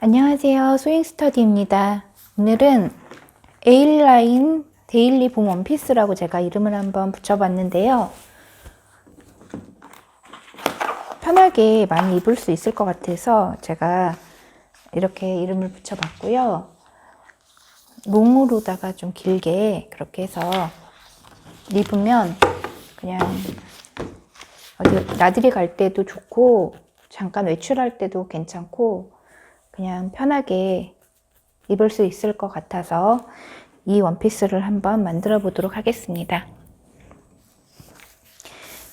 안녕하세요. 스윙스터디입니다. 오늘은 A라인 데일리 봄 원피스라고 제가 이름을 한번 붙여봤는데요. 편하게 많이 입을 수 있을 것 같아서 제가 이렇게 이름을 붙여봤고요. 롱으로다가 좀 길게 그렇게 해서 입으면 그냥 어디 나들이 갈 때도 좋고 잠깐 외출할 때도 괜찮고 그냥 편하게 입을 수 있을 것 같아서 이 원피스를 한번 만들어 보도록 하겠습니다.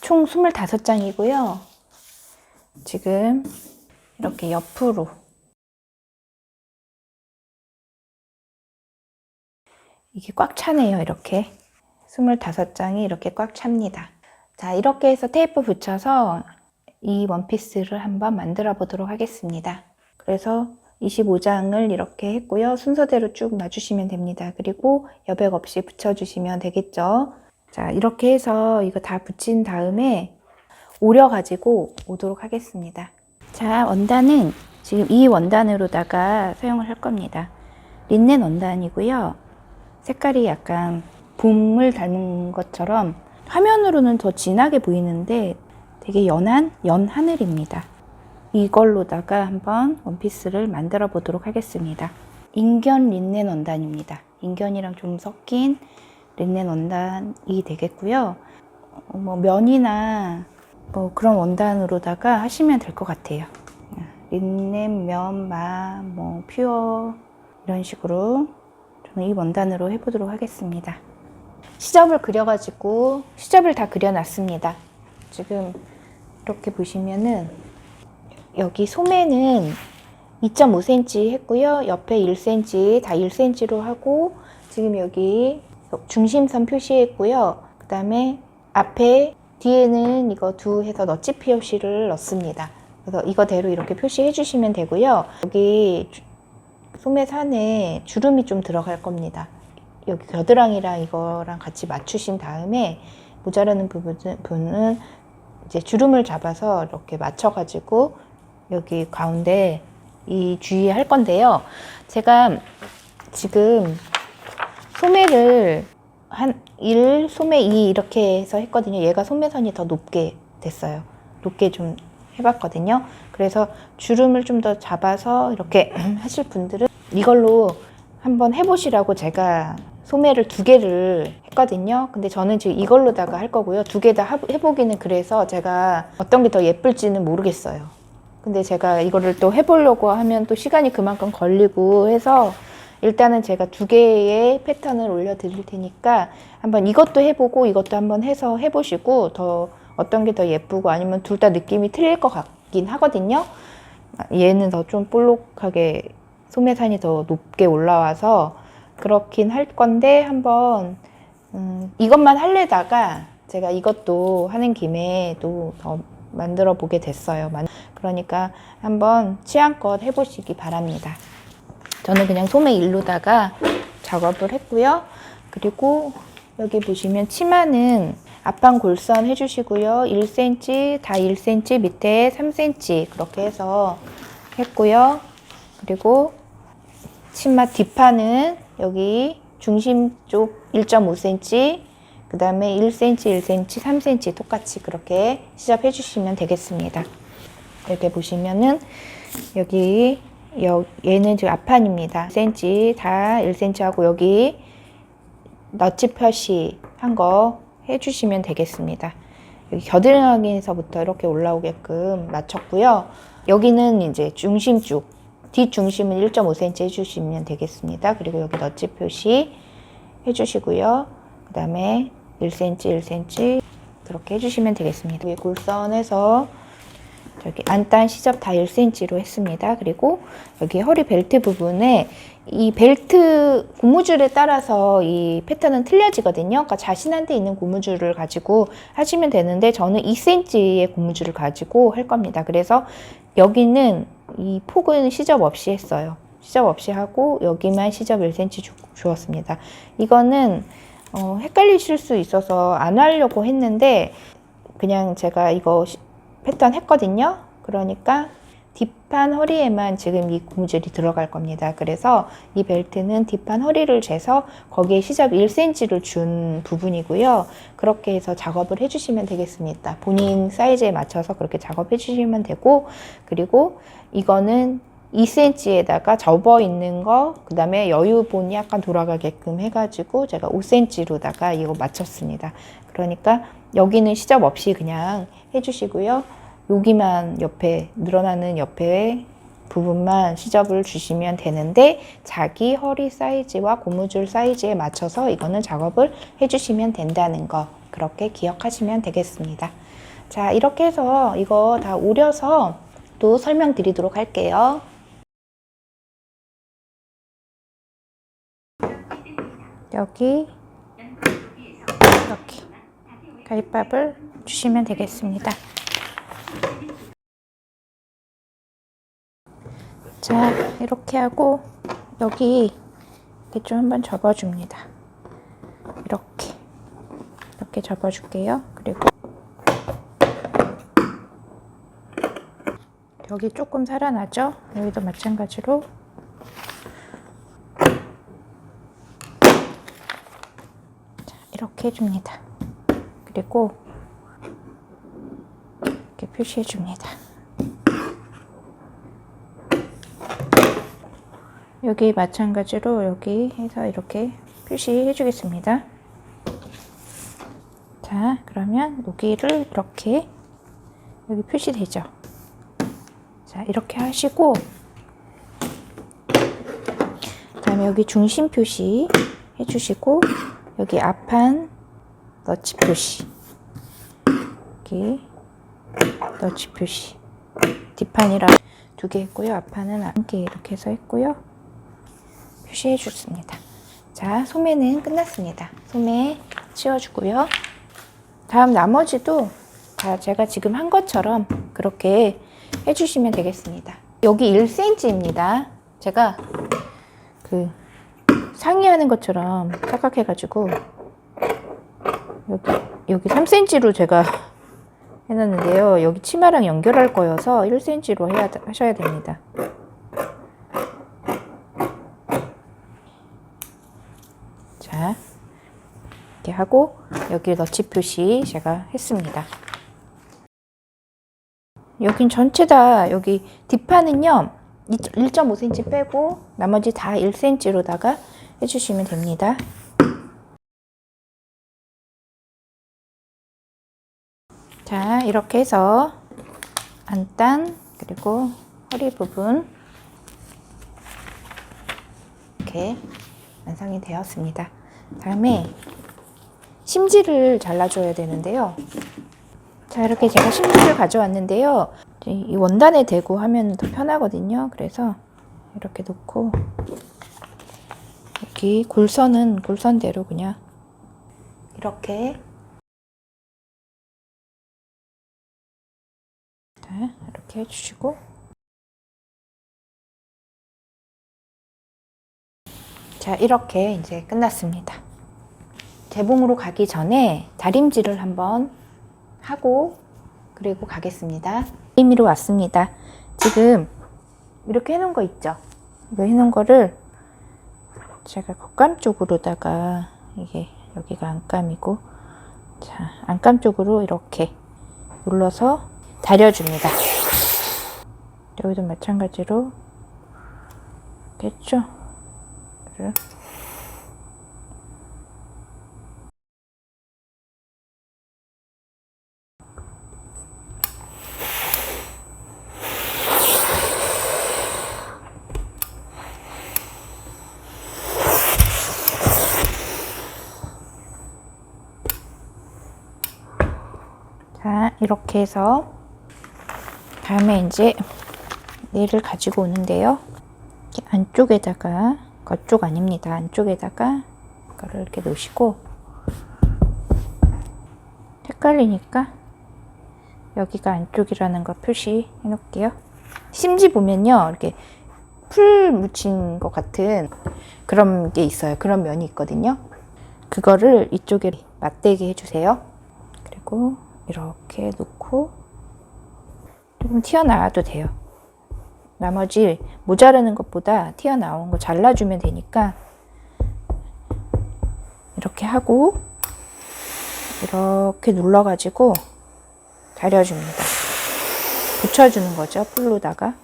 총 25장이고요. 지금 이렇게 옆으로 이게 꽉 차네요. 이렇게 25장이 이렇게 꽉 찹니다. 자, 이렇게 해서 테이프 붙여서 이 원피스를 한번 만들어 보도록 하겠습니다. 그래서 25장을 이렇게 했고요. 순서대로 쭉 놔주시면 됩니다. 그리고 여백 없이 붙여주시면 되겠죠. 자, 이렇게 해서 이거 다 붙인 다음에 오려가지고 오도록 하겠습니다. 자, 원단은 지금 이 원단으로다가 사용을 할 겁니다. 린넨 원단이고요. 색깔이 약간 봄을 닮은 것처럼 화면으로는 더 진하게 보이는데 되게 연한 연하늘입니다. 이걸로다가 한번 원피스를 만들어 보도록 하겠습니다. 인견 린넨 원단입니다. 인견이랑 좀 섞인 린넨 원단이 되겠고요. 면이나 그런 원단으로다가 하시면 될 것 같아요. 린넨, 면, 퓨어 이런 식으로 저는 이 원단으로 해보도록 하겠습니다. 시접을 그려가지고 시접을 다 그려놨습니다. 지금 이렇게 보시면은 여기 소매는 2.5cm 했고요. 옆에 1cm, 다 1cm로 하고 지금 여기 중심선 표시했고요. 그 다음에 앞에 뒤에는 이거 해서 너치 표시를 넣습니다. 그래서 이거대로 이렇게 표시해 주시면 되고요. 여기 소매산에 주름이 좀 들어갈 겁니다. 여기 겨드랑이랑 이거랑 같이 맞추신 다음에 모자라는 부분은 이제 주름을 잡아서 이렇게 맞춰가지고 여기 가운데 이 주위에 할 건데요. 제가 지금 소매를 한 1, 소매 2 이렇게 해서 했거든요. 얘가 소매선이 더 높게 됐어요. 높게 좀 해봤거든요. 그래서 주름을 좀 더 잡아서 이렇게 하실 분들은 이걸로 한번 해보시라고 제가 소매를 2개를 했거든요. 근데 저는 지금 이걸로다가 할 거고요. 2개 다 해보기는 그래서 제가 어떤 게 더 예쁠지는 모르겠어요. 근데 제가 이거를 또 해보려고 하면 또 시간이 그만큼 걸리고 해서 일단은 제가 2개의 패턴을 올려드릴 테니까 한번 이것도 해보고 이것도 한번 해서 해보시고 더 어떤 게 더 예쁘고 아니면 둘 다 느낌이 틀릴 것 같긴 하거든요. 얘는 더 좀 볼록하게 소매산이 더 높게 올라와서 그렇긴 할 건데 한번 이것만 하려다가 제가 이것도 하는 김에 또 더 만들어 보게 됐어요. 그러니까 한번 취향껏 해보시기 바랍니다. 저는 그냥 소매 1로다가 작업을 했고요. 그리고 여기 보시면 치마는 앞판 골선 해주시고요. 1cm, 다 1cm, 밑에 3cm 그렇게 해서 했고요. 그리고 치마 뒷판은 여기 중심 쪽 1.5cm, 그 다음에 1cm, 1cm, 3cm 똑같이 그렇게 시접해 주시면 되겠습니다. 이렇게 보시면은 여기 얘는 지금 앞판입니다. 1cm 다 1cm 하고 여기 너치 표시 한 거 해주시면 되겠습니다. 여기 겨드랑이에서부터 이렇게 올라오게끔 맞췄고요. 여기는 이제 중심 쪽 뒷중심은 1.5cm 해주시면 되겠습니다. 그리고 여기 너치 표시 해주시고요. 그 다음에 1cm, 1cm 그렇게 해주시면 되겠습니다. 여기 골선에서 저기 안단 시접 다 1cm로 했습니다. 그리고 여기 허리 벨트 부분에 이 벨트 고무줄에 따라서 이 패턴은 틀려지거든요. 그러니까 자신한테 있는 고무줄을 가지고 하시면 되는데 저는 2cm의 고무줄을 가지고 할 겁니다. 그래서 여기는 이 폭은 시접 없이 했어요. 시접 없이 하고 여기만 시접 1cm 주었습니다. 이거는 헷갈리실 수 있어서 안 하려고 했는데 그냥 제가 이거 패턴 했거든요. 그러니까 뒷판 허리에만 지금 이 고무줄이 들어갈 겁니다. 그래서 이 벨트는 뒷판 허리를 재서 거기에 시접 1cm를 준 부분이고요. 그렇게 해서 작업을 해주시면 되겠습니다. 본인 사이즈에 맞춰서 그렇게 작업해 주시면 되고, 그리고 이거는 2cm에다가 접어 있는 거, 그 다음에 여유본이 약간 돌아가게끔 해가지고 제가 5cm로다가 이거 맞췄습니다. 그러니까 여기는 시접 없이 그냥 해주시고요. 여기만 옆에 늘어나는 옆에 부분만 시접을 주시면 되는데, 자기 허리 사이즈와 고무줄 사이즈에 맞춰서 이거는 작업을 해주시면 된다는 거, 그렇게 기억하시면 되겠습니다. 자, 이렇게 해서 이거 다 오려서 또 설명드리도록 할게요. 여기 이렇게 가위밥을 주시면 되겠습니다. 자, 이렇게 하고 여기 이렇게 좀 한번 접어줍니다. 이렇게 접어줄게요. 그리고 여기 조금 살아나죠? 여기도 마찬가지로 자, 이렇게 해줍니다. 그리고 이렇게 표시해줍니다. 여기 마찬가지로 여기 해서 이렇게 표시해 주겠습니다. 자, 그러면 여기를 이렇게 여기 표시되죠? 자, 이렇게 하시고, 그 다음에 여기 중심 표시 해주시고, 여기 앞판 너치 표시, 여기 너치 표시, 뒷판이라 2개 했고요. 앞판은 1개 이렇게 해서 했고요. 표시해 줬습니다. 자, 소매는 끝났습니다. 소매 치워주고요. 다음 나머지도 다 제가 지금 한 것처럼 그렇게 해주시면 되겠습니다. 여기 1cm입니다. 제가 그 상의하는 것처럼 착각해가지고 여기 3cm로 제가 해놨는데요. 여기 치마랑 연결할 거여서 1cm로 하셔야 됩니다. 자, 이렇게 하고 여기 너치 표시 제가 했습니다. 여긴 전체 다 여기 뒷판은요 1.5cm 빼고 나머지 다 1cm로다가 해주시면 됩니다. 자, 이렇게 해서 안단 그리고 허리 부분 이렇게 완성이 되었습니다. 다음에 심지를 잘라줘야 되는데요. 자, 이렇게 제가 심지를 가져왔는데요. 이 원단에 대고 하면 더 편하거든요. 그래서 이렇게 놓고 여기 골선은 골선대로 그냥 이렇게 이렇게 해주시고, 자, 이렇게 이제 끝났습니다. 재봉으로 가기 전에 다림질을 한번 하고 그리고 가겠습니다. 다림이로 왔습니다. 지금 이렇게 해놓은 거 있죠? 이거 해놓은 거를 제가 겉감 쪽으로다가 이게 여기가 안감이고, 자, 안감 쪽으로 이렇게 눌러서 다려줍니다. 여기도 마찬가지로 이렇게 했죠? 자, 이렇게 해서 다음에 이제 얘를 가지고 오는데요. 이렇게 안쪽에다가, 겉쪽 아닙니다. 안쪽에다가 이거를 이렇게 놓으시고, 헷갈리니까 여기가 안쪽이라는 거 표시해 놓을게요. 심지 보면요, 이렇게 풀 묻힌 것 같은 그런 게 있어요. 그런 면이 있거든요. 그거를 이쪽에 맞대게 해주세요. 그리고 이렇게 놓고 조금 튀어나와도 돼요. 나머지 모자르는 것보다 튀어나온 거 잘라주면 되니까 이렇게 하고 이렇게 눌러가지고 다려줍니다. 붙여주는 거죠, 풀로다가.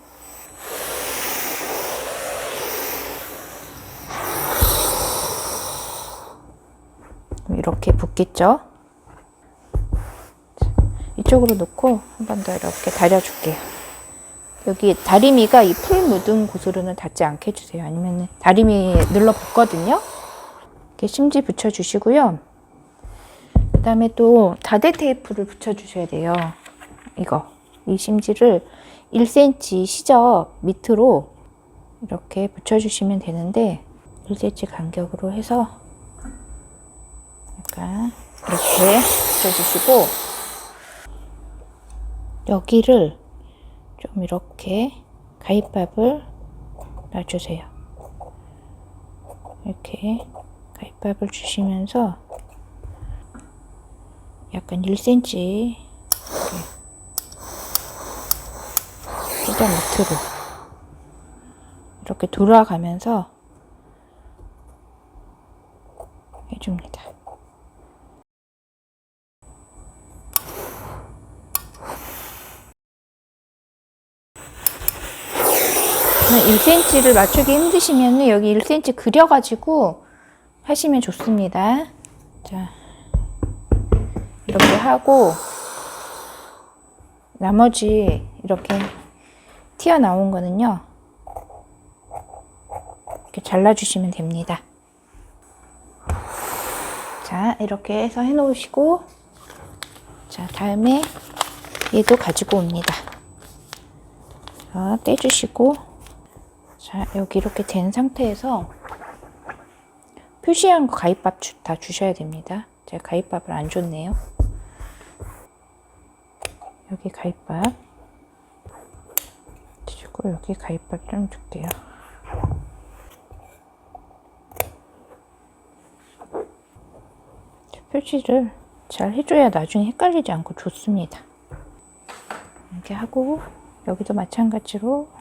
이렇게 붙겠죠. 이쪽으로 놓고 한 번 더 이렇게 다려줄게요. 여기 다리미가 이 풀 묻은 곳으로는 닿지 않게 해주세요. 아니면 다리미 눌러 붙거든요. 이렇게 심지 붙여주시고요. 그 다음에 또 다대 테이프를 붙여주셔야 돼요. 이 심지를 1cm 시접 밑으로 이렇게 붙여주시면 되는데 1cm 간격으로 해서 약간 이렇게 붙여주시고 여기를 좀 이렇게 가위밥을 놔주세요. 이렇게 가위밥을 주시면서 약간 1cm 시작 밑으로 이렇게 돌아가면서 해줍니다. 1cm를 맞추기 힘드시면 여기 1cm 그려가지고 하시면 좋습니다. 자, 이렇게 하고 나머지 이렇게 튀어나온 거는요 이렇게 잘라주시면 됩니다. 자, 이렇게 해서 해놓으시고 자, 다음에 얘도 가지고 옵니다. 자, 떼주시고 자, 여기 이렇게 된 상태에서 표시한 거 가위밥 다 주셔야 됩니다. 제가 가위밥을 안 줬네요. 여기 가위밥 주시고 여기 가위밥 좀 줄게요. 표시를 잘 해줘야 나중에 헷갈리지 않고 좋습니다. 이렇게 하고 여기도 마찬가지로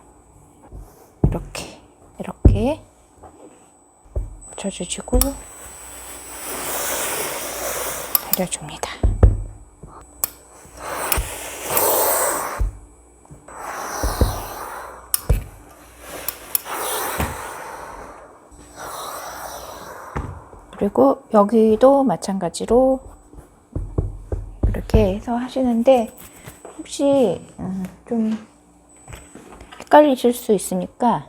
이렇게 붙여주시고 다려줍니다. 그리고 여기도 마찬가지로 이렇게 해서 하시는데 혹시 좀 헷갈리실 수 있으니까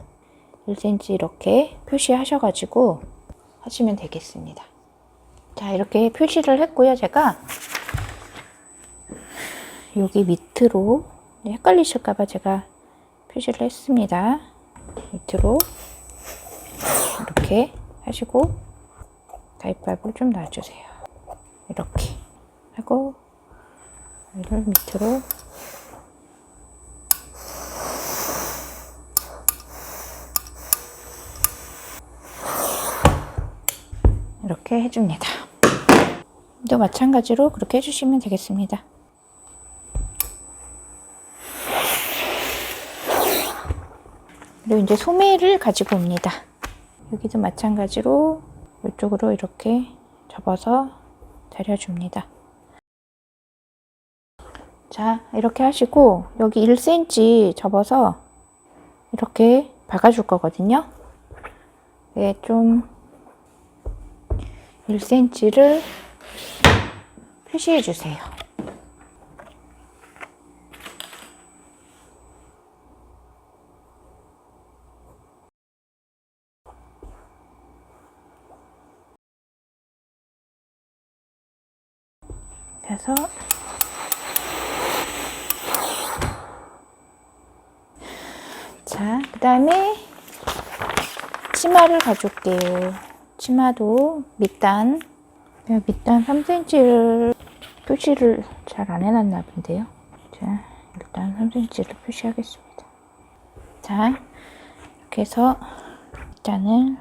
1cm 이렇게 표시하셔가지고 하시면 되겠습니다. 자, 이렇게 표시를 했고요. 제가 여기 밑으로 헷갈리실까봐 제가 표시를 했습니다. 밑으로 이렇게 하시고 가위밥을 좀 놔주세요. 이렇게 하고 이를 밑으로 이렇게 해줍니다. 또 마찬가지로 그렇게 해주시면 되겠습니다. 그리고 이제 소매를 가지고 옵니다. 여기도 마찬가지로 이쪽으로 이렇게 접어서 다려줍니다. 자, 이렇게 하시고 여기 1cm 접어서 이렇게 박아줄 거거든요. 좀 1cm를 표시해 주세요. 그래서 자, 그 다음에 치마를 가져올게요. 치마도 밑단 3cm를 표시를 잘 안 해놨나 본데요. 자, 일단 3cm를 표시하겠습니다. 자, 이렇게 해서 밑단을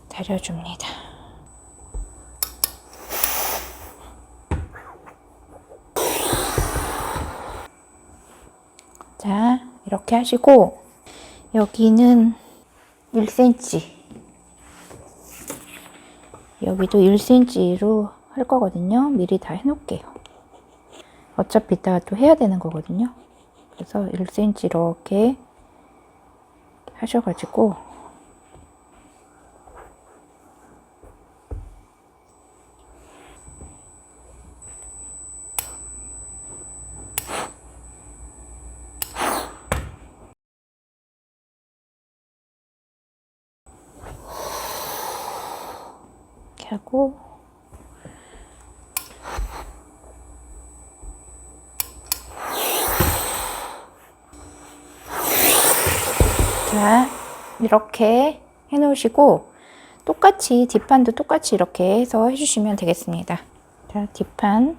다려줍니다. 자, 이렇게 하시고 여기는 1cm, 여기도 1cm로 할 거거든요. 미리 다 해놓을게요. 어차피 이따가 또 해야 되는 거거든요. 그래서 1cm 이렇게 하셔가지고 이렇게 하고 자, 이렇게 해 놓으시고 똑같이 뒷판도 똑같이 이렇게 해서 해주시면 되겠습니다. 자, 뒷판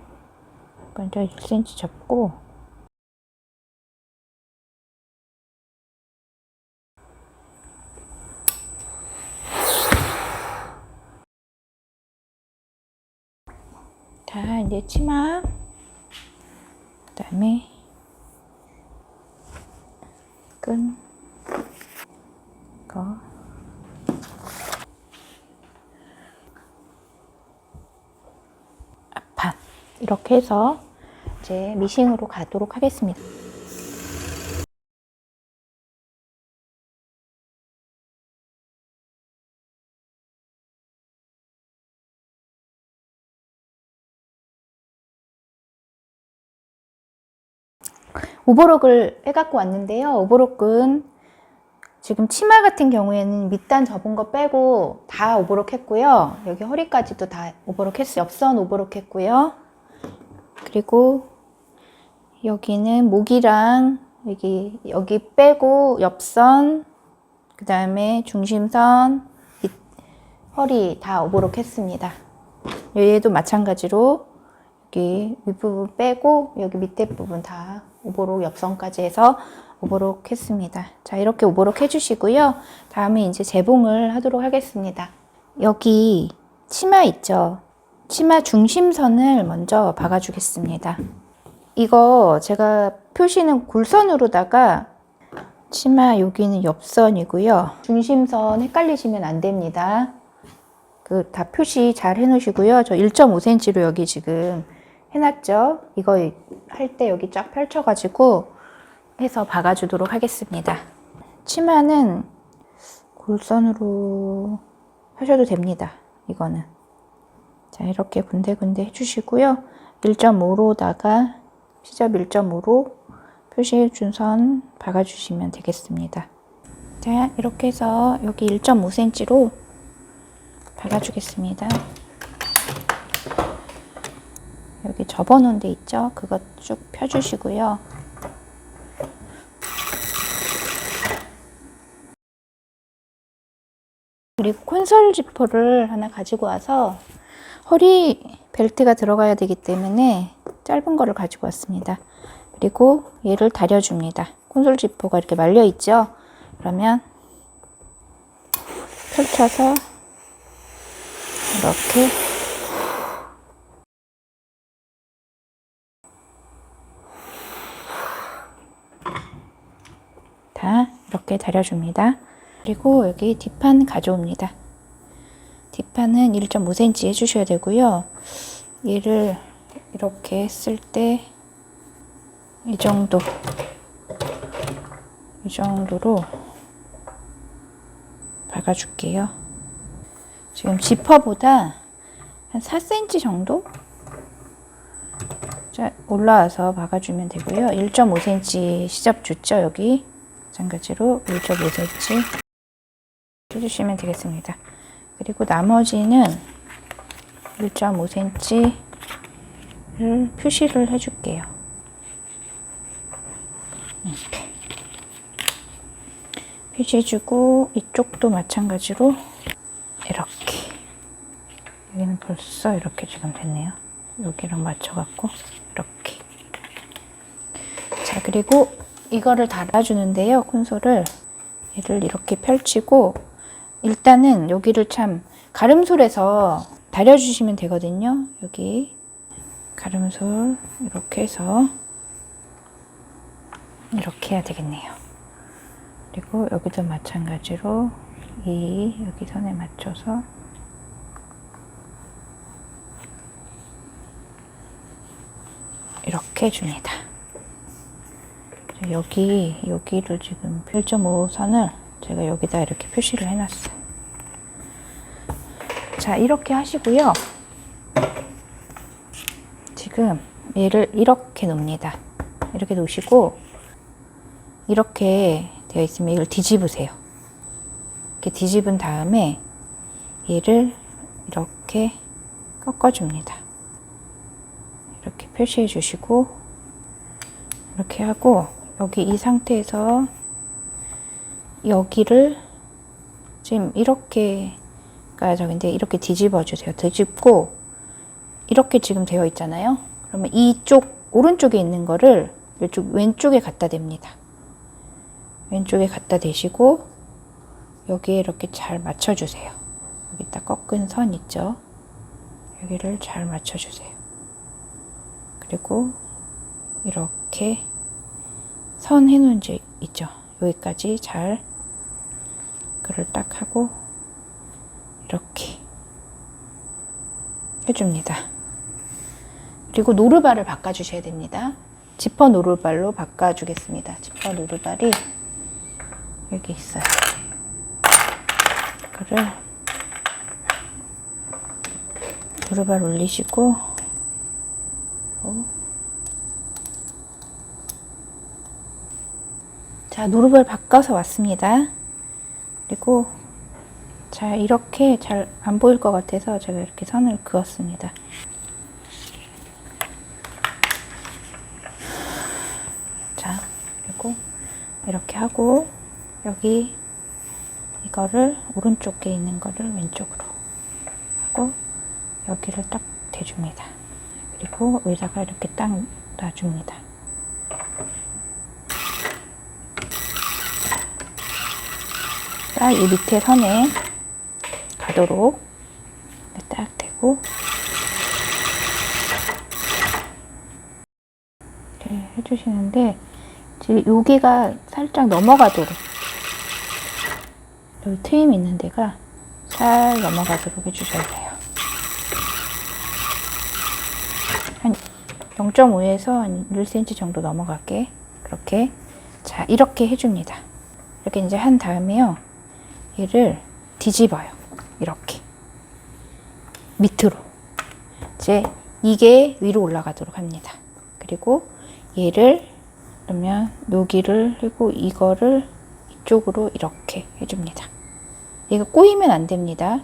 먼저 1cm 접고 자, 이제 치마 그 다음에 끈 거 앞판 이렇게 해서 이제 미싱으로 가도록 하겠습니다. 오버록을 해갖고 왔는데요. 오버록은 지금 치마 같은 경우에는 밑단 접은 거 빼고 다 오버록 했고요. 여기 허리까지도 다 오버록 했어요. 옆선 오버록 했고요. 그리고 여기는 목이랑 여기 빼고 옆선, 그 다음에 중심선, 허리 다 오버록 했습니다. 얘도 마찬가지로 여기 윗부분 빼고 여기 밑에 부분 다 오버록 옆선까지 해서 오버록 했습니다. 자, 이렇게 오버록 해주시고요. 다음에 이제 재봉을 하도록 하겠습니다. 여기 치마 있죠? 치마 중심선을 먼저 박아주겠습니다. 이거 제가 표시는 골선으로다가 치마 여기는 옆선이고요. 중심선 헷갈리시면 안 됩니다. 그 다 표시 잘 해놓으시고요. 저 1.5cm로 여기 지금 해놨죠? 이거 할 때 여기 쫙 펼쳐가지고 해서 박아주도록 하겠습니다. 치마는 골선으로 하셔도 됩니다. 이거는. 자, 이렇게 군데군데 해주시고요. 1.5로다가 시접 1.5로 표시해준 선 박아주시면 되겠습니다. 자, 이렇게 해서 여기 1.5cm로 박아주겠습니다. 여기 접어놓은 데 있죠? 그거 쭉 펴주시고요. 그리고 콘솔 지퍼를 하나 가지고 와서 허리 벨트가 들어가야 되기 때문에 짧은 거를 가지고 왔습니다. 그리고 얘를 다려줍니다. 콘솔 지퍼가 이렇게 말려 있죠? 그러면 펼쳐서 이렇게 다 이렇게 다려줍니다. 그리고 여기 뒷판 가져옵니다. 뒷판은 1.5cm 해주셔야 되고요. 얘를 이렇게 했을 때 이 정도로 박아줄게요. 지금 지퍼보다 한 4cm 정도 올라와서 박아주면 되고요. 1.5cm 시접 줬죠, 여기. 마찬가지로 1.5cm 해주시면 되겠습니다. 그리고 나머지는 1.5cm를 표시를 해줄게요. 이렇게 표시해주고 이쪽도 마찬가지로 이렇게 여기는 벌써 이렇게 지금 됐네요. 여기랑 맞춰갖고 이렇게. 자, 그리고 이거를 달아주는데요. 콘솔을 얘를 이렇게 펼치고 일단은 여기를 참 가름솔에서 다려주시면 되거든요. 여기 가름솔 이렇게 해서 이렇게 해야 되겠네요. 그리고 여기도 마찬가지로 여기 선에 맞춰서 이렇게 해줍니다. 여기를 지금 1.5 선을 제가 여기다 이렇게 표시를 해놨어요. 자, 이렇게 하시고요. 지금 얘를 이렇게 놓습니다. 이렇게 놓으시고 이렇게 되어 있으면 이걸 뒤집으세요. 이렇게 뒤집은 다음에 얘를 이렇게 꺾어줍니다. 이렇게 표시해 주시고 이렇게 하고 여기 이 상태에서 여기를 지금 이렇게가 저긴데 이렇게 뒤집어 주세요. 뒤집고 이렇게 지금 되어 있잖아요. 그러면 이쪽 오른쪽에 있는 거를 이쪽 왼쪽에 갖다 댑니다. 왼쪽에 갖다 대시고 여기에 이렇게 잘 맞춰주세요. 여기 딱 꺾은 선 있죠? 여기를 잘 맞춰주세요. 그리고 이렇게 선 해놓은 지 있죠? 여기까지 잘 그걸 딱 하고 이렇게 해줍니다. 그리고 노루발을 바꿔주셔야 됩니다. 지퍼 노루발로 바꿔주겠습니다. 지퍼 노루발이 여기 있어요. 이거를 노루발 올리시고 자, 노루발 바꿔서 왔습니다. 그리고 자, 이렇게 잘 안 보일 것 같아서 제가 이렇게 선을 그었습니다. 자, 그리고 이렇게 하고 여기 이거를 오른쪽에 있는 거를 왼쪽으로 하고 여기를 딱 대줍니다. 그리고 여기다가 이렇게 딱 놔줍니다. 딱 이 밑에 선에 가도록 딱 대고 이렇게 해주시는데 지금 여기가 살짝 넘어가도록 여기 트임 있는 데가 잘 넘어가도록 해주셔야 돼요. 한 0.5에서 한 1cm 정도 넘어가게 그렇게 자 이렇게 해줍니다. 이렇게 이제 한 다음에요. 얘를 뒤집어요. 이렇게 밑으로 이제 이게 위로 올라가도록 합니다. 그리고 얘를 그러면 여기를 하고 이거를 이쪽으로 이렇게 해줍니다. 얘가 꼬이면 안 됩니다.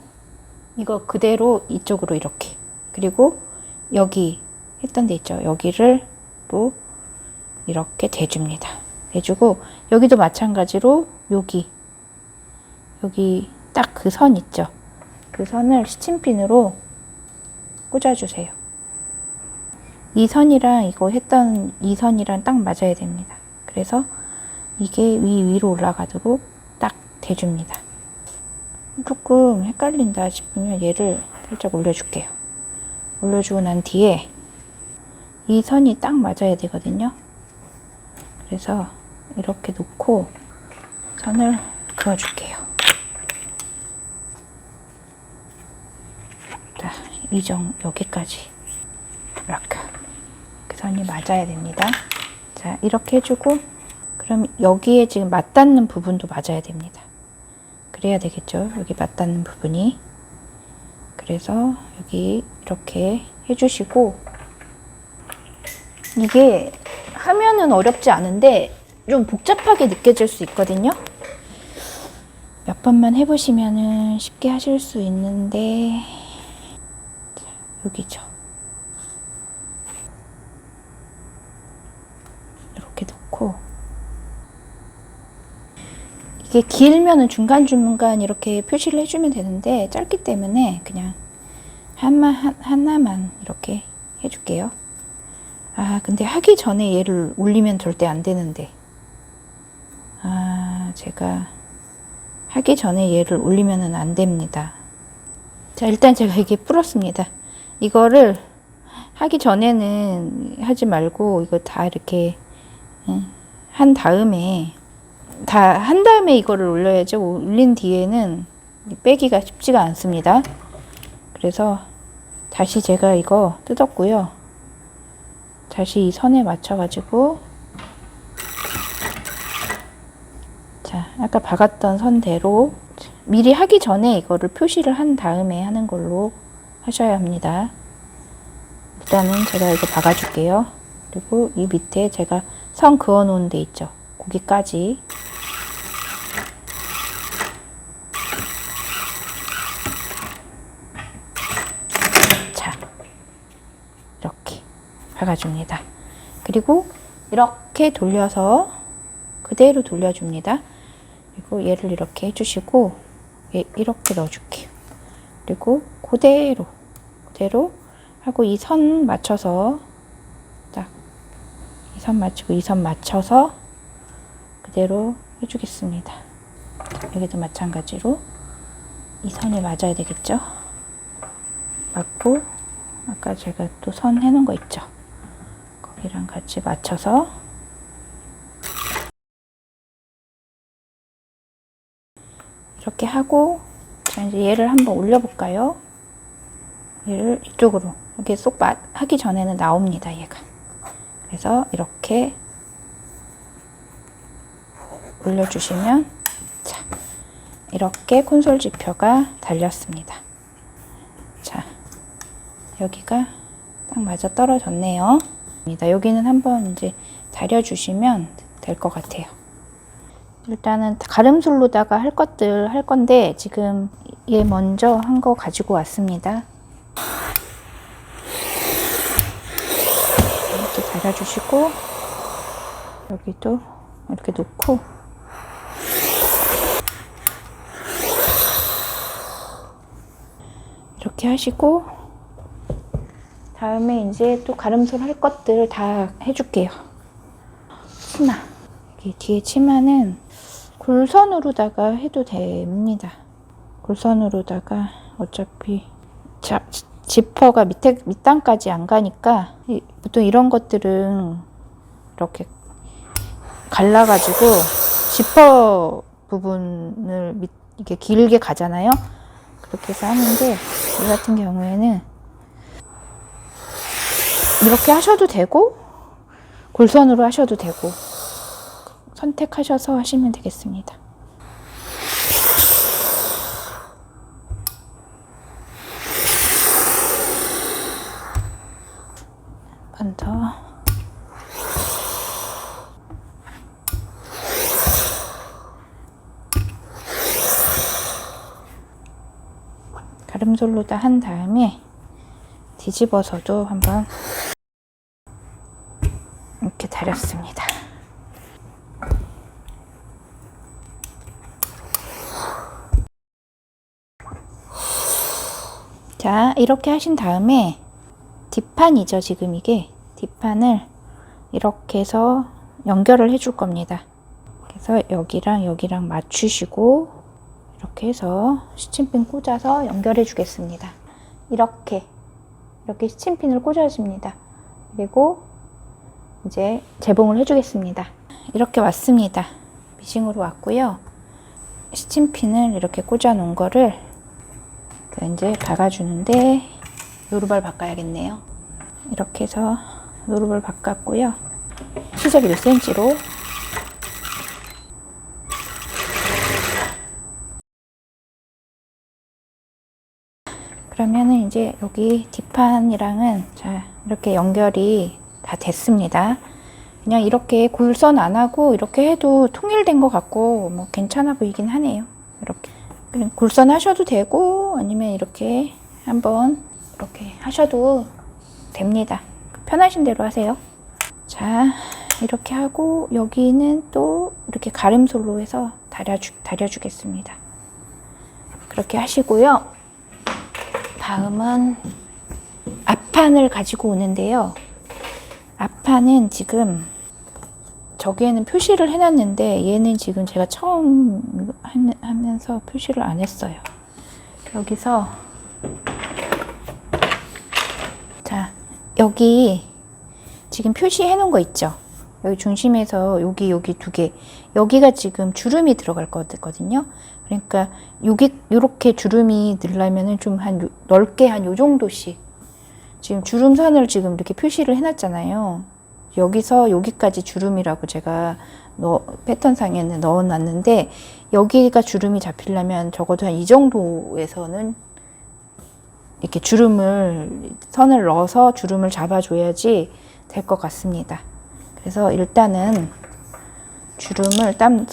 이거 그대로 이쪽으로 이렇게 그리고 여기 했던 데 있죠. 여기를 또 이렇게 대줍니다. 대주고 여기도 마찬가지로 여기 딱 그 선 있죠. 그 선을 시침핀으로 꽂아주세요. 이 선이랑 이거 했던 이 선이랑 딱 맞아야 됩니다. 그래서 이게 위로 올라가도록 딱 대줍니다. 조금 헷갈린다 싶으면 얘를 살짝 올려줄게요. 올려주고 난 뒤에 이 선이 딱 맞아야 되거든요. 그래서 이렇게 놓고 선을 그어줄게요. 자, 여기까지 이렇게 그 선이 맞아야 됩니다. 자, 이렇게 해주고 그럼 여기에 지금 맞닿는 부분도 맞아야 됩니다. 그래야 되겠죠. 여기 맞닿는 부분이. 그래서 여기 이렇게 해주시고 이게 하면은 어렵지 않은데 좀 복잡하게 느껴질 수 있거든요. 몇 번만 해보시면은 쉽게 하실 수 있는데 자, 여기죠. 이렇게 놓고 이게 길면은 중간중간 이렇게 표시를 해주면 되는데 짧기 때문에 그냥 하나만 이렇게 해줄게요. 아, 근데 하기 전에 얘를 올리면 절대 안 되는데. 아, 제가 하기 전에 얘를 올리면은 안 됩니다. 자, 일단 제가 이게 풀었습니다. 이거를 하기 전에는 하지 말고 이거 다 이렇게 한 다음에 다 한 다음에 이거를 올려야죠. 올린 뒤에는 빼기가 쉽지가 않습니다. 그래서 다시 제가 이거 뜯었고요. 다시 이 선에 맞춰 가지고, 자, 아까 박았던 선대로 미리 하기 전에 이거를 표시를 한 다음에 하는 걸로 하셔야 합니다. 일단은 제가 이거 박아 줄게요. 그리고 이 밑에 제가 선 그어 놓은 데 있죠. 거기까지. 자, 이렇게 박아줍니다. 그리고 이렇게 돌려서 그대로 돌려줍니다. 그리고 얘를 이렇게 해주시고, 얘 이렇게 넣어줄게요. 그리고 그대로 하고 이 선 맞춰서 딱 이 선 맞추고 이 선 맞춰서 그대로 해주겠습니다. 여기도 마찬가지로 이 선에 맞아야 되겠죠? 맞고 아까 제가 또 선 해놓은 거 있죠? 거기랑 같이 맞춰서 이렇게 하고, 자, 이제 얘를 한번 올려볼까요? 얘를 이쪽으로, 여기 쏙 하기 전에는 나옵니다, 얘가. 그래서 이렇게 올려주시면, 자, 이렇게 콘솔 지표가 달렸습니다. 자, 여기가 딱 맞아 떨어졌네요. 여기는 한번 이제 다려주시면 될 것 같아요. 일단은 가름술로다가 할 것들 할 건데, 지금 얘 먼저 한 거 가지고 왔습니다. 이렇게 달아주시고, 여기도 이렇게 놓고, 이렇게 하시고, 다음에 이제 또 가름술 할 것들 다 해줄게요. 치마. 여기 뒤에 치마는 골선으로다가 해도 됩니다. 골선으로다가 어차피 지퍼가 밑단까지 안 가니까, 보통 이런 것들은 이렇게 갈라가지고 지퍼 부분을 이렇게 길게 가잖아요. 그렇게 해서 하는데, 이 같은 경우에는 이렇게 하셔도 되고 골선으로 하셔도 되고 선택하셔서 하시면 되겠습니다. 한 번 더. 가름솔로 다 한 다음에 뒤집어서도 한번 이렇게 다렸습니다. 자, 이렇게 하신 다음에 뒷판이죠. 지금 이게 뒷판을 이렇게 해서 연결을 해줄 겁니다. 그래서 여기랑 여기랑 맞추시고 이렇게 해서 시침핀 꽂아서 연결해 주겠습니다. 이렇게 시침핀을 꽂아줍니다. 그리고 이제 재봉을 해주겠습니다. 이렇게 왔습니다. 미싱으로 왔고요. 시침핀을 이렇게 꽂아 놓은 거를 이제 박아주는데, 노루발 바꿔야겠네요. 이렇게 해서 노루발 바꿨고요. 시접 1cm로 그러면은 이제 여기 뒷판이랑은 자 이렇게 연결이 다 됐습니다. 그냥 이렇게 골선 안 하고 이렇게 해도 통일된 것 같고 뭐 괜찮아 보이긴 하네요. 이렇게 그냥 골선 하셔도 되고 아니면 이렇게 한번 이렇게 하셔도 됩니다. 편하신 대로 하세요. 자, 이렇게 하고 여기는 또 이렇게 가름솔로 해서 다려주겠습니다. 그렇게 하시고요. 다음은 앞판을 가지고 오는데요. 앞판은 지금 저기에는 표시를 해놨는데 얘는 지금 제가 처음 하면서 표시를 안 했어요. 여기서 자, 여기 지금 표시해 놓은 거 있죠? 여기 중심에서 여기 두 개, 여기가 지금 주름이 들어갈 거거든요. 그러니까 여기 이렇게 주름이 늘려면은 좀 한 넓게 한 요 정도씩, 지금 주름선을 지금 이렇게 표시를 해놨잖아요. 여기서 여기까지 주름이라고 제가 패턴상에는 넣어놨는데, 여기가 주름이 잡히려면 적어도 한 이 정도에서는 이렇게 선을 넣어서 주름을 잡아줘야지 될 것 같습니다. 그래서 일단은 주름을 땀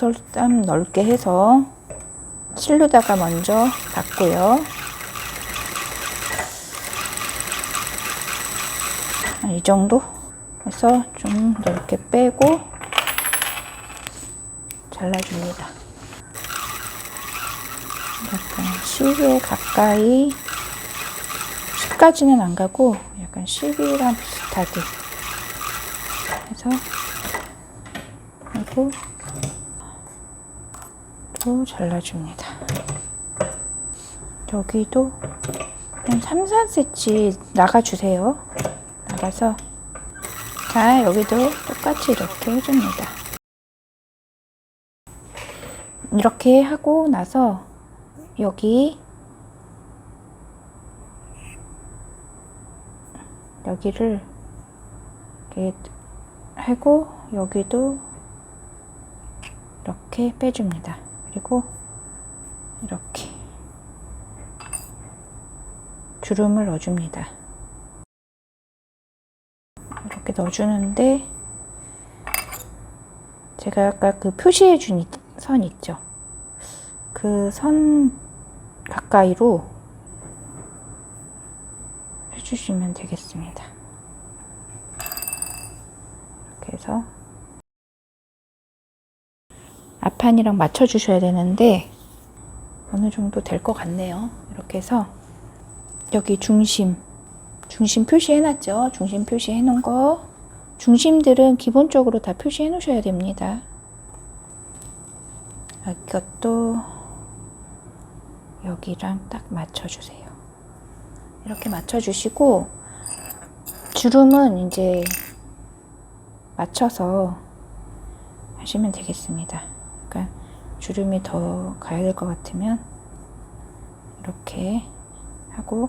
넓게 해서 실루다가 먼저 닦고요. 이 정도 해서 좀 넓게 빼고 잘라줍니다. 약간 10에 가까이, 10까지는 안 가고 약간 10이랑 비슷하게 해서 하고 또 잘라줍니다. 여기도 한 3, 4cm 나가주세요. 나가서, 자, 여기도 똑같이 이렇게 해줍니다. 이렇게 하고 나서 여기를 이렇게 하고 여기도 이렇게 빼줍니다. 그리고 이렇게 주름을 넣어줍니다. 이렇게 넣어주는데, 제가 아까 그 표시해준 선 있죠? 그 선 가까이로 해주시면 되겠습니다. 이렇게 해서 앞판이랑 맞춰주셔야 되는데 어느 정도 될 것 같네요. 이렇게 해서 여기 중심 표시해놨죠? 중심 표시해놓은 거, 중심들은 기본적으로 다 표시해 놓으셔야 됩니다. 이것도 여기랑 딱 맞춰주세요. 이렇게 맞춰주시고, 주름은 이제 맞춰서 하시면 되겠습니다. 그러니까 주름이 더 가야 될 것 같으면 이렇게 하고,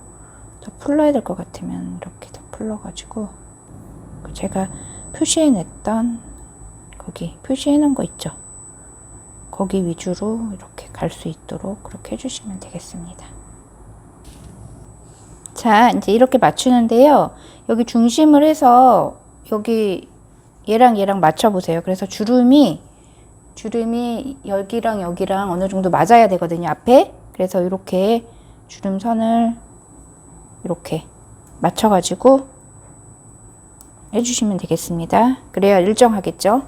더 풀러야 될 것 같으면 이렇게 더 풀러가지고, 제가 표시해냈던 거기 표시해놓은 거 있죠? 거기 위주로 이렇게 갈 수 있도록 그렇게 해주시면 되겠습니다. 자, 이제 이렇게 맞추는데요. 여기 중심을 해서 여기 얘랑 맞춰보세요. 그래서 주름이 여기랑 어느 정도 맞아야 되거든요, 앞에. 그래서 이렇게 주름선을 이렇게 맞춰가지고 해주시면 되겠습니다. 그래야 일정하겠죠?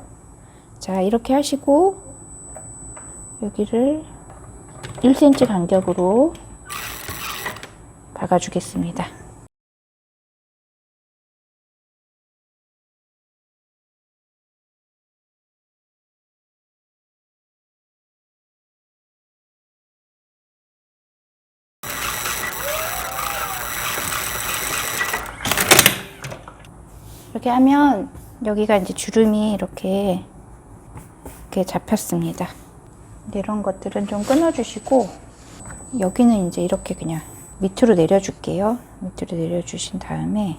자, 이렇게 하시고 여기를 1cm 간격으로 박아주겠습니다. 이렇게 하면 여기가 이제 주름이 이렇게 잡혔습니다. 이런 것들은 좀 끊어주시고, 여기는 이제 이렇게 그냥 밑으로 내려줄게요. 밑으로 내려주신 다음에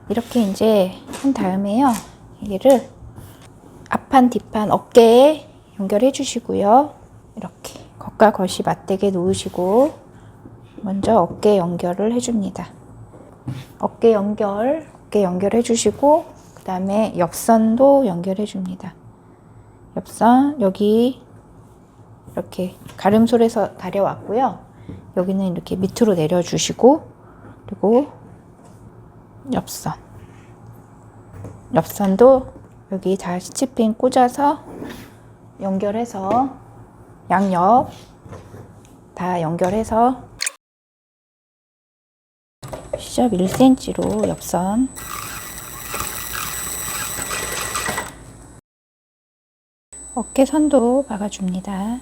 이렇게 이제 한 다음에요. 얘를 앞판 뒷판 어깨에 연결해 주시고요. 이렇게 겉과 겉이 맞대게 놓으시고 먼저 어깨 연결을 해줍니다. 어깨 연결해 주시고, 그 다음에 옆선도 연결해 줍니다. 옆선 여기 이렇게 가름솔에서 다려왔고요. 여기는 이렇게 밑으로 내려주시고, 그리고 옆선도 여기 다 스치핀 꽂아서 연결해서 양옆 다 연결해서 시접 1cm로 옆선 어깨선도 박아줍니다.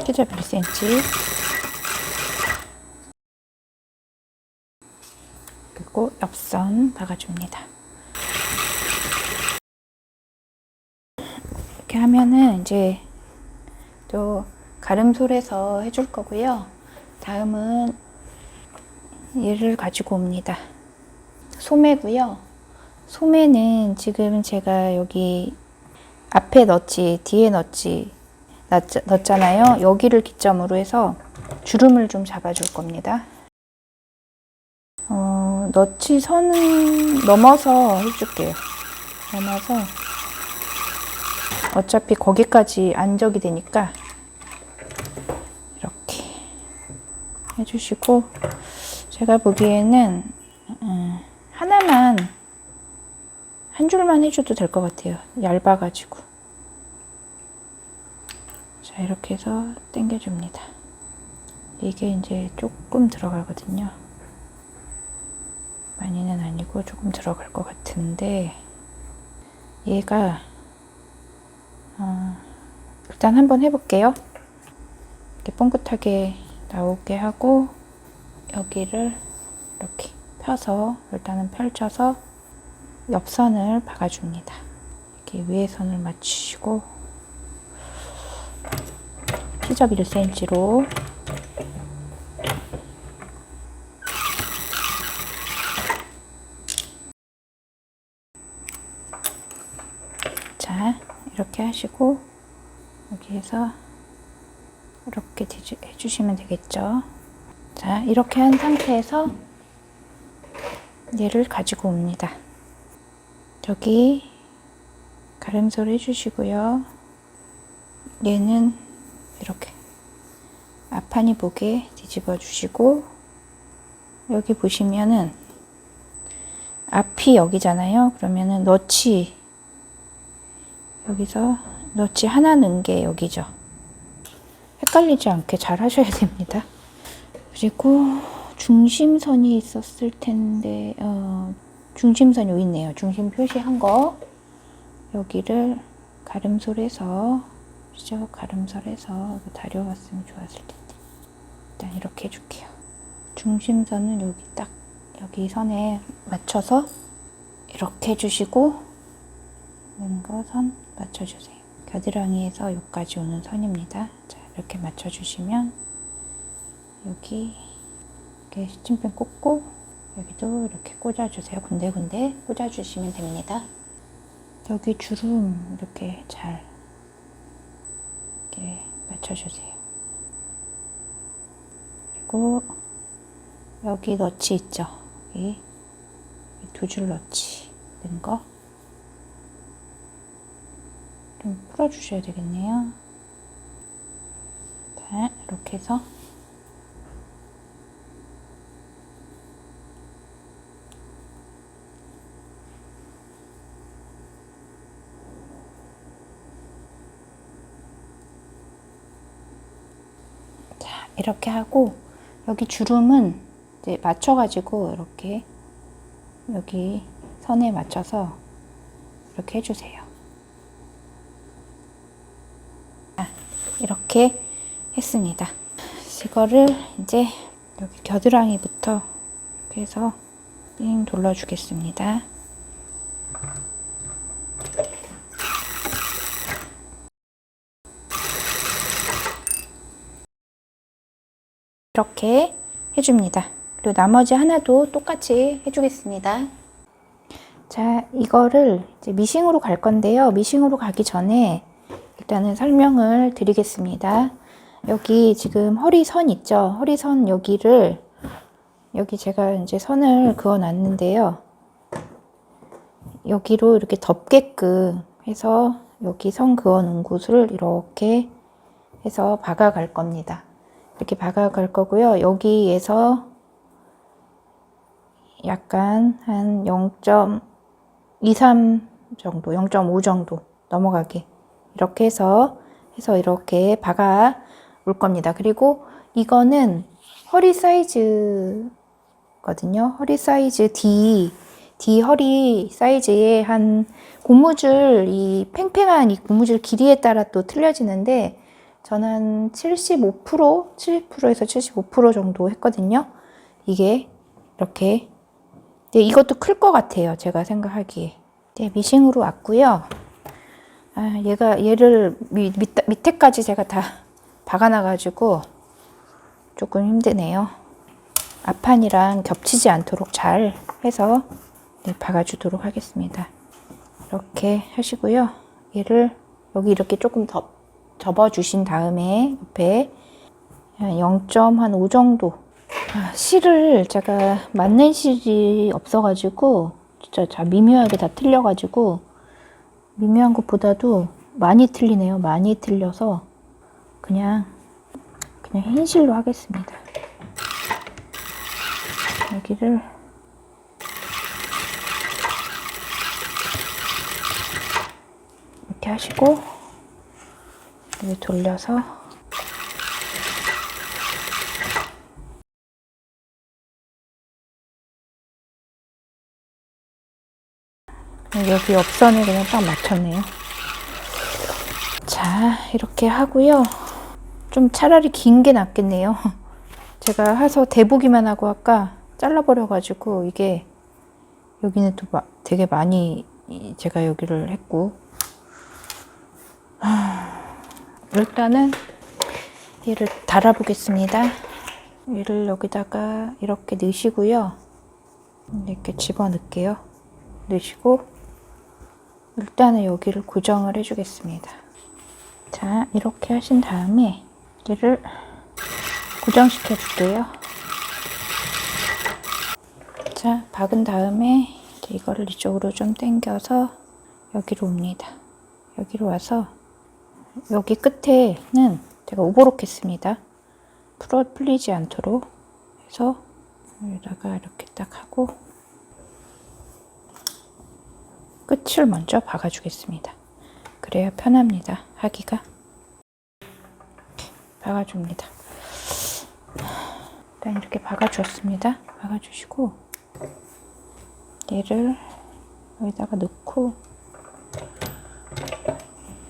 시접 1cm 그리고 옆선 박아줍니다. 이렇게 하면은 이제 또 가름솔에서 해줄 거고요. 다음은 얘를 가지고 옵니다. 소매고요. 소매는 지금 제가 여기 앞에 넣지 뒤에 넣었잖아요. 여기를 기점으로 해서 주름을 좀 잡아줄 겁니다. 너치 선은 넘어서 해줄게요. 넘어서 어차피 거기까지 안적이 되니까 이렇게 해주시고, 제가 보기에는 하나만 한 줄만 해줘도 될 것 같아요. 얇아가지고. 자, 이렇게 해서 당겨줍니다. 이게 이제 조금 들어가거든요. 많이는 아니고 조금 들어갈 것 같은데, 얘가 일단 한번 해볼게요. 이렇게 뻥긋하게 나오게 하고 여기를 이렇게 펴서, 일단은 펼쳐서 옆선을 박아줍니다. 이렇게 위에 선을 맞추시고 시접 1cm로 자, 이렇게 하시고 여기에서 이렇게 해주시면 되겠죠. 자, 이렇게 한 상태에서 얘를 가지고 옵니다. 여기 가름솔 해주시고요. 얘는 이렇게 앞판이 보게 뒤집어 주시고, 여기 보시면은 앞이 여기잖아요. 그러면은 너치, 여기서 너치 하나 넣은 게 여기죠. 헷갈리지 않게 잘 하셔야 됩니다. 그리고 중심선이 있었을 텐데, 중심선 여기 있네요. 중심 표시한 거 여기를 가름솔해서, 시접 가름솔해서 다려왔으면 좋았을 텐데, 일단 이렇게 해줄게요. 중심선은 여기 딱 여기 선에 맞춰서 이렇게 해주시고, 왼거 선 맞춰주세요. 겨드랑이에서 여기까지 오는 선입니다. 자, 이렇게 맞춰주시면 여기 이렇게 시침핀 꽂고 여기도 이렇게 꽂아주세요. 군데군데 꽂아주시면 됩니다. 여기 주름 이렇게 잘 이렇게 맞춰주세요. 그리고 여기 너치 있죠? 여기 두 줄 너치 는 거 좀 풀어주셔야 되겠네요. 자, 이렇게 해서 이렇게 하고, 여기 주름은 이제 맞춰가지고 이렇게 여기 선에 맞춰서 이렇게 해주세요. 이렇게 했습니다. 이거를 이제 여기 겨드랑이부터 이렇게 해서 삥 돌려주겠습니다. 이렇게 해줍니다. 그리고 나머지 하나도 똑같이 해주겠습니다. 자, 이거를 이제 미싱으로 갈 건데요. 미싱으로 가기 전에 일단은 설명을 드리겠습니다. 여기 지금 허리선 있죠? 허리선 여기를, 여기 제가 이제 선을 그어 놨는데요. 여기로 이렇게 덮게끔 해서 여기 선 그어 놓은 곳을 이렇게 해서 박아 갈 겁니다. 이렇게 박아 갈 거고요. 여기에서 약간 한 0.23 정도, 0.5 정도 넘어가게 이렇게 해서 이렇게 박아 올 겁니다. 그리고 이거는 허리 사이즈 거든요. 허리 사이즈 D 허리 사이즈에 한 고무줄, 이 팽팽한 이 고무줄 길이에 따라 또 틀려지는데 저는 75%, 70%에서 75% 정도 했거든요. 이게 이렇게. 네, 이것도 클 것 같아요. 제가 생각하기에. 네, 미싱으로 왔고요. 얘를 밑에까지 제가 다 박아놔가지고 조금 힘드네요. 앞판이랑 겹치지 않도록 잘 해서 네, 박아주도록 하겠습니다. 이렇게 하시고요. 얘를 여기 이렇게 조금 더 접어주신 다음에 옆에 0.5 정도. 실을 제가 맞는 실이 없어가지고 진짜 다 미묘하게 다 틀려가지고 미묘한 것보다도 많이 틀리네요. 많이 틀려서 그냥 흰 실로 하겠습니다. 여기를 이렇게 하시고 여기 돌려서 여기 옆선에 그냥 딱 맞췄네요. 자, 이렇게 하고요. 좀 차라리 긴 게 낫겠네요. 제가 해서 대보기만 하고 아까 잘라버려가지고 이게 여기는 또 되게 많이 제가 여기를 했고 일단은 얘를 달아보겠습니다. 얘를 여기다가 이렇게 넣으시고요. 이렇게 집어넣을게요. 넣으시고 일단은 여기를 고정을 해주겠습니다. 자, 이렇게 하신 다음에 얘를 고정시켜 줄게요. 자, 박은 다음에 이거를 이쪽으로 좀 당겨서 여기로 옵니다. 여기로 와서 여기 끝에는 제가 오버록 했습니다. 풀리지 않도록 해서 여기다가 이렇게 딱 하고 끝을 먼저 박아주겠습니다. 그래야 편합니다. 하기가. 박아줍니다. 일단 이렇게 박아주었습니다. 박아주시고 얘를 여기다가 넣고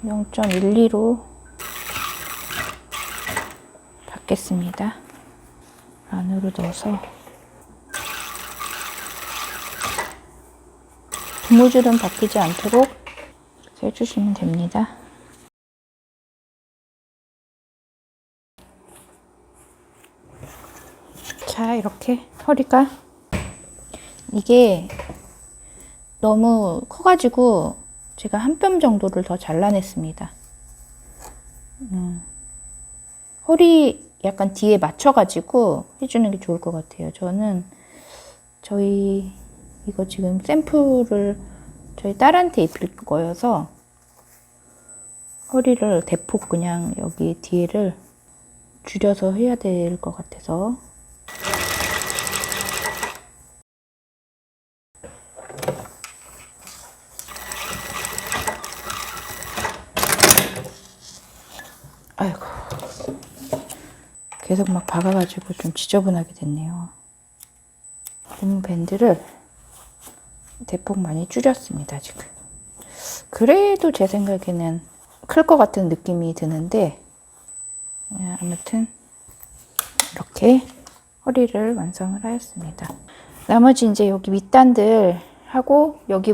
0.12로 박겠습니다. 안으로 넣어서 고무줄은 바뀌지 않도록 해주시면 됩니다. 자, 이렇게 허리가 이게 너무 커가지고 제가 한 뼘 정도를 더 잘라냈습니다. 허리 약간 뒤에 맞춰가지고 해주는 게 좋을 것 같아요. 저는 이거 지금 샘플을 저희 딸한테 입힐 거여서 허리를 대폭 그냥 여기 뒤에를 줄여서 해야 될 것 같아서 아이고 계속 막 박아가지고 좀 지저분하게 됐네요. 고무 밴드를 대폭 많이 줄였습니다. 지금 그래도 제 생각에는 클 것 같은 느낌이 드는데 아무튼 이렇게 허리를 완성을 하였습니다. 나머지 이제 여기 밑단들 하고 여기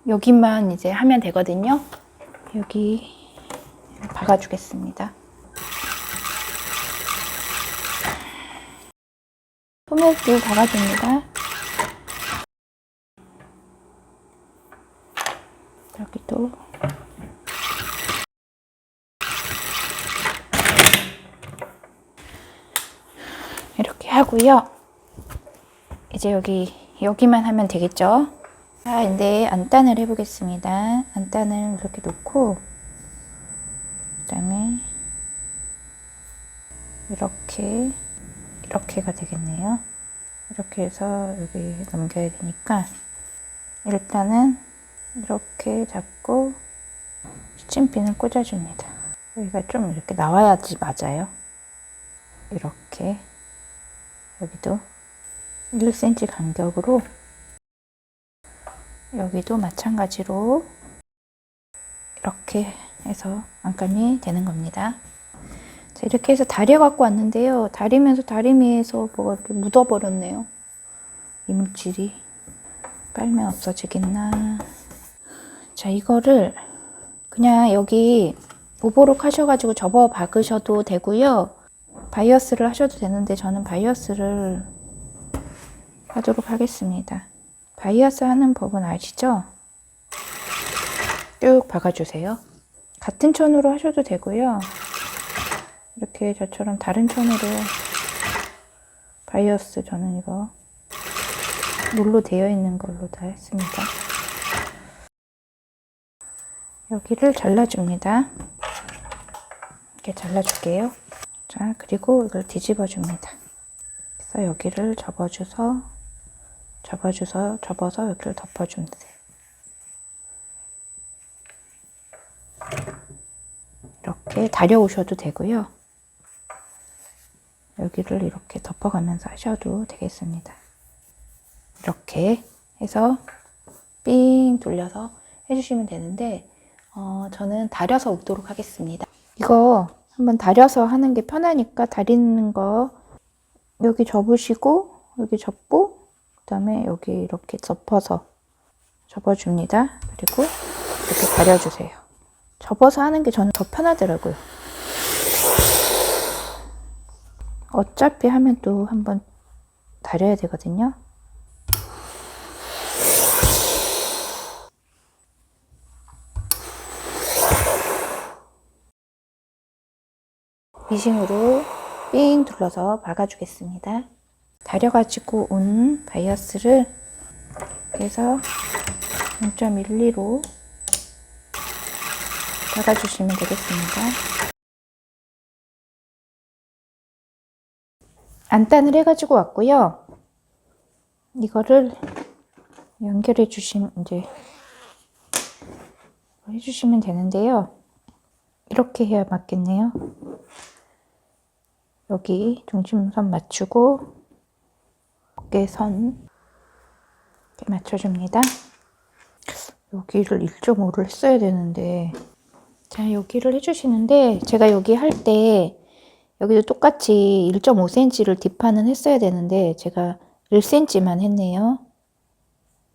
여기만 이제 하면 되거든요. 여기 박아주겠습니다. 소매도 박아줍니다. 여기도 이렇게 하고요. 이제 여기만 하면 되겠죠. 자, 이제 안단을 해보겠습니다. 안단을 이렇게 놓고 그다음에 이렇게가 되겠네요. 이렇게 해서 여기 넘겨야 되니까 일단은 이렇게 잡고 시침핀을 꽂아줍니다. 여기가 좀 이렇게 나와야지 맞아요. 이렇게 여기도 1cm 간격으로 여기도 마찬가지로 이렇게 해서 안감이 되는 겁니다. 자, 이렇게 해서 다려 갖고 왔는데요. 다리면서 다리미에서 뭐가 이렇게 묻어버렸네요. 이물질이. 빨면 없어지겠나. 자, 이거를 그냥 여기 오버록 하셔가지고 접어 박으셔도 되고요. 바이어스를 하셔도 되는데 저는 바이어스를 하도록 하겠습니다. 바이어스 하는 법은 아시죠? 쭉 박아주세요. 같은 천으로 하셔도 되고요. 이렇게 저처럼 다른 천으로 바이어스 저는 이거 물로 되어 있는 걸로 다 했습니다. 여기를 잘라줍니다. 이렇게 잘라줄게요. 자, 그리고 이걸 뒤집어 줍니다. 그래서 여기를 접어서 여기를 덮어줍니다. 이렇게 다려오셔도 되고요. 여기를 이렇게 덮어가면서 하셔도 되겠습니다. 이렇게 해서 삥 돌려서 해주시면 되는데 저는 다려서 웃도록 하겠습니다. 이거 한번 다려서 하는 게 편하니까 다리는 거 여기 접으시고 여기 접고 그 다음에 여기 이렇게 접어서 접어줍니다. 그리고 이렇게 다려주세요. 접어서 하는 게 저는 더 편하더라고요. 어차피 하면 또 한번 다려야 되거든요. 미싱으로 삥 둘러서 박아주겠습니다. 다려가지고 온 바이어스를 해서 0.12로 박아주시면 되겠습니다. 안단을 해가지고 왔고요. 이거를 연결해 주시면 이제 해주시면 되는데요. 이렇게 해야 맞겠네요. 여기 중심선 맞추고 어깨선 이렇게 맞춰줍니다. 여기를 1.5를 했어야 되는데 자, 여기를 해주시는데 제가 여기 할 때 여기도 똑같이 1.5cm를 뒷판은 했어야 되는데 제가 1cm만 했네요.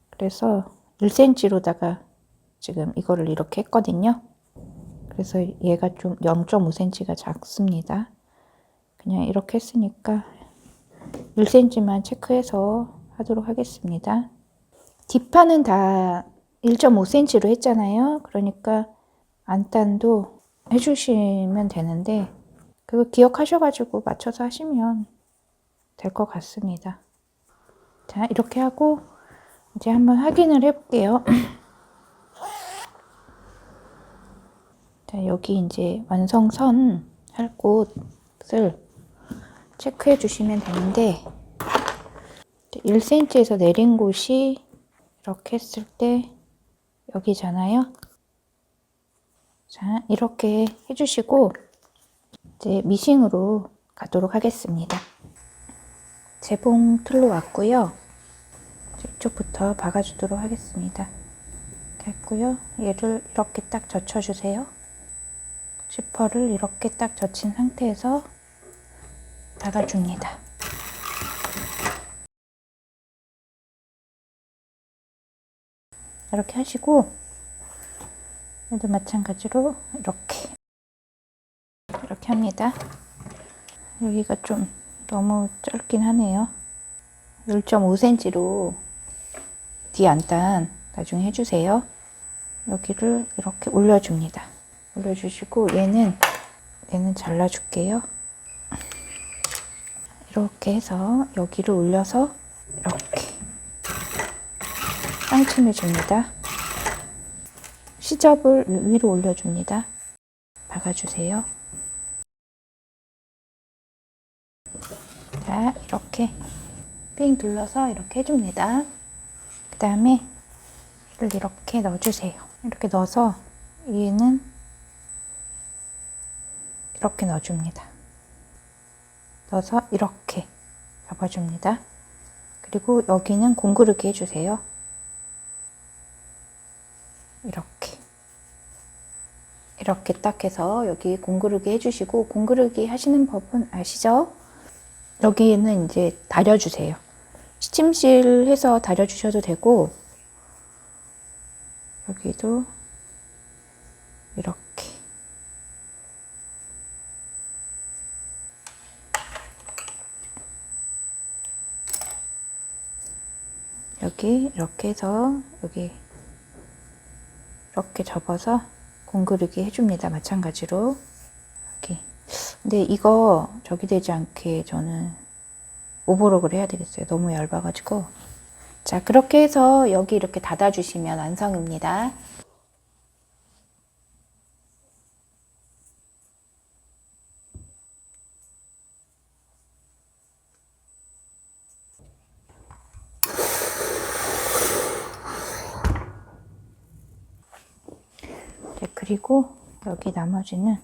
그래서 1cm로다가 지금 이거를 이렇게 했거든요. 그래서 얘가 좀 0.5cm가 작습니다. 그냥 이렇게 했으니까 1cm만 체크해서 하도록 하겠습니다. 뒷판은 다 1.5cm로 했잖아요. 그러니까 안단도 해주시면 되는데 그거 기억하셔가지고 맞춰서 하시면 될 것 같습니다. 자, 이렇게 하고 이제 한번 확인을 해볼게요. 자, 여기 이제 완성선 할 곳을 체크해 주시면 되는데 1cm에서 내린 곳이 이렇게 했을 때 여기잖아요. 자, 이렇게 해주시고 이제 미싱으로 가도록 하겠습니다. 재봉 틀로 왔고요. 이쪽부터 박아주도록 하겠습니다. 됐고요. 얘를 이렇게 딱 젖혀주세요. 지퍼를 이렇게 딱 젖힌 상태에서 박아줍니다. 이렇게 하시고 얘도 마찬가지로 이렇게 합니다. 여기가 좀 너무 짧긴 하네요. 1.5cm로 뒤 안단 나중에 해주세요. 여기를 이렇게 올려줍니다. 올려주시고 얘는 잘라줄게요. 이렇게 해서 여기를 올려서 이렇게 쌍침해 줍니다. 시접을 위로 올려줍니다. 박아주세요. 자, 이렇게 삥 둘러서 이렇게 해줍니다. 그 다음에 이를 이렇게 넣어주세요. 이렇게 넣어서 얘는 이렇게 넣어줍니다. 넣어서 이렇게 잡아줍니다. 그리고 여기는 공구르기 해주세요. 이렇게 딱 해서 여기 공구르기 해주시고, 공구르기 하시는 법은 아시죠? 여기는 이제 다려주세요. 시침실 해서 다려주셔도 되고, 여기도 이렇게. 여기 이렇게 해서 여기 이렇게 접어서 공구르기 해줍니다. 마찬가지로 여기. 근데 이거 저기 되지 않게 저는 오버록을 해야 되겠어요. 너무 얇아가지고. 자, 그렇게 해서 여기 이렇게 닫아주시면 완성입니다. 네, 그리고 여기 나머지는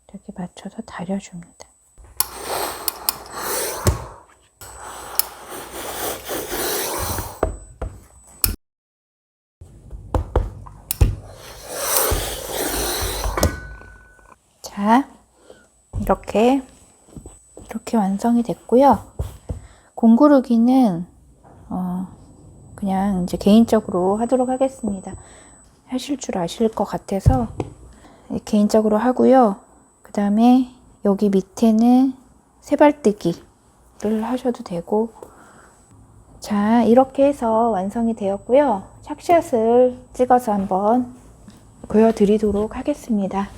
이렇게 맞춰서 다려줍니다. 자, 이렇게 완성이 됐고요. 공구르기는 그냥 이제 개인적으로 하도록 하겠습니다. 하실 줄 아실 것 같아서 개인적으로 하고요. 그 다음에 여기 밑에는 세발뜨기를 하셔도 되고. 자, 이렇게 해서 완성이 되었고요. 샥샷을 찍어서 한번 보여드리도록 하겠습니다.